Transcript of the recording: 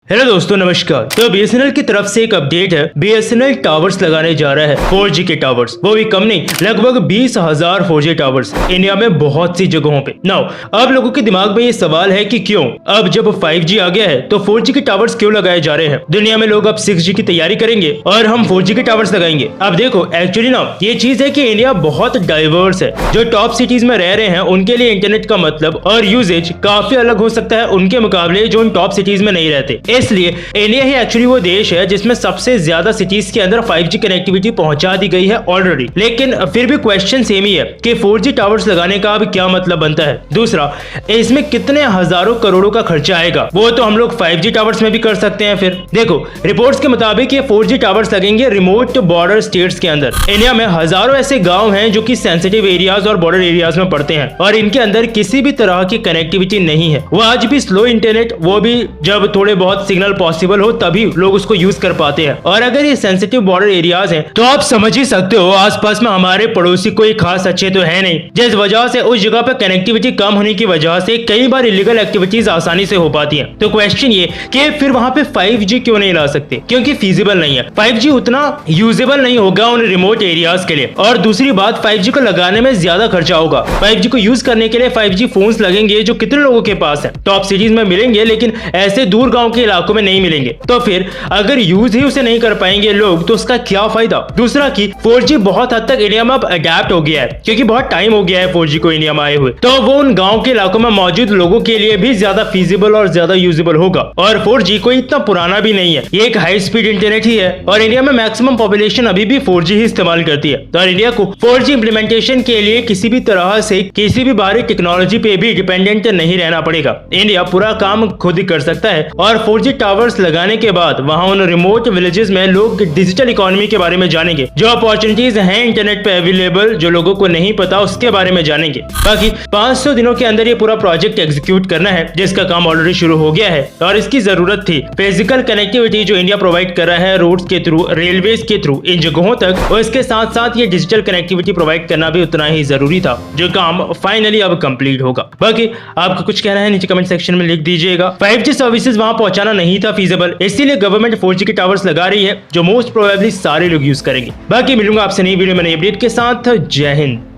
Hello दोस्तों, नमस्कार। तो बीएसएनएल की तरफ से एक अपडेट है। बीएसएनएल टावर्स लगाने जा रहा है, 4G के टावर्स, वो भी कम नहीं, लगभग 20,000 4G टावर्स इंडिया में बहुत सी जगहों पे। नाउ अब लोगों के दिमाग में ये सवाल है कि क्यों अब जब 5G आ गया है तो 4G के टावर्स क्यों लगाए जा रहे हैं। दुनिया में लोग अब 6G की तैयारी करेंगे और हम 4G के टावर्स लगाएंगे। अब देखो, एक्चुअली ना ये चीज है कि इंडिया बहुत डाइवर्स है। जो टॉप सिटीज में रह रहे हैं उनके लिए इंटरनेट का मतलब और यूजेज काफी अलग हो सकता है उनके मुकाबले जो उन टॉप सिटीज में नहीं रहते। इसलिए इंडिया ही एक्चुअली वो देश है जिसमें सबसे ज्यादा सिटीज के अंदर 5G कनेक्टिविटी पहुंचा दी गई है ऑलरेडी। लेकिन फिर भी क्वेश्चन सेम ही है कि 4G टावर्स लगाने का अब क्या मतलब बनता है। दूसरा, इसमें कितने हजारों करोड़ों का खर्चा आएगा, वो तो हम लोग 5G टावर्स में भी कर सकते हैं। फिर देखो, रिपोर्ट्स के मुताबिक ये 4G टावर्स लगेंगे रिमोट बॉर्डर स्टेट्स के अंदर। इंडिया में हजारों ऐसे गाँव हैं जो कि सेंसिटिव एरियाज और बॉर्डर एरियाज में पड़ते हैं और इनके अंदर किसी भी तरह की कनेक्टिविटी नहीं है। वो आज भी स्लो इंटरनेट, वो भी जब थोड़े बहुत सिग्नल पॉसिबल हो तभी लोग उसको यूज कर पाते हैं। और अगर ये सेंसिटिव बॉर्डर एरियाज हैं तो आप समझ ही सकते हो आसपास में हमारे पड़ोसी कोई खास अच्छे तो है नहीं, जिस वजह से उस जगह पर कनेक्टिविटी कम होने की वजह से कई बार इलीगल एक्टिविटीज आसानी से हो पाती हैं। तो क्वेश्चन ये कि फिर वहां पे 5G क्यों नहीं ला सकते, क्योंकि फीजिबल नहीं है। 5G उतना यूजेबल नहीं होगा उन रिमोट एरियाज के लिए। और दूसरी बात, 5G को लगाने में ज्यादा खर्चा होगा। 5G को यूज करने के लिए 5G फोन्स लगेंगे जो कितने लोगों के पास है। टॉप सिटीज में मिलेंगे लेकिन ऐसे दूर गांव के इलाकों में नहीं मिलेंगे। तो फिर अगर यूज ही उसे नहीं कर पाएंगे लोग तो उसका क्या फायदा। दूसरा कि 4G बहुत हद तक इंडिया में अब अडेप्ट हो गया है, क्योंकि बहुत टाइम हो गया है 4G को इंडिया में आए हुए। तो वो उन गांव के इलाकों में मौजूद लोगों के लिए भी ज्यादा फीजिबल और ज्यादा यूजेबल होगा। और 4G कोई इतना पुराना भी नहीं है, ये एक हाई स्पीड इंटरनेट ही है और इंडिया में मैक्सिमम पॉपुलेशन अभी भी 4G ही इस्तेमाल करती है। तो इंडिया को 4G इंप्लीमेंटेशन के लिए किसी भी तरह से किसी भी बाहरी टेक्नोलॉजी पे भी डिपेंडेंट नहीं रहना पड़ेगा। इंडिया पूरा काम खुद ही कर सकता है। और 4G टावर्स लगाने के बाद वहां उन रिमोट विलेजेस में लोग डिजिटल इकोनॉमी के बारे में जानेंगे, जो अपॉर्चुनिटीज हैं इंटरनेट पे अवेलेबल जो लोगों को नहीं पता उसके बारे में जानेंगे। बाकी 500 दिनों के अंदर ये पूरा प्रोजेक्ट एग्जीक्यूट करना है, जिसका काम ऑलरेडी शुरू हो गया है और इसकी जरूरत थी। फिजिकल कनेक्टिविटी जो इंडिया प्रोवाइड कर रहा है रोड्स के थ्रू, रेलवेज के थ्रू इन जगहों तक, और इसके साथ साथ ये डिजिटल कनेक्टिविटी प्रोवाइड करना भी उतना ही जरूरी था, जो काम फाइनली अब कंप्लीट होगा। बाकी आपको कुछ कहना है नीचे कमेंट सेक्शन में लिख दीजिएगा। 5G सर्विसेज वहां पहुंचाना नहीं था फीजिबल, इसीलिए गवर्नमेंट 4G के टावर्स लगा रही है जो मोस्ट प्रोबेबली सारे लोग यूज करेंगे। बाकी मिलूंगा आपसे नई वीडियो में नई अपडेट के साथ। जय हिंद।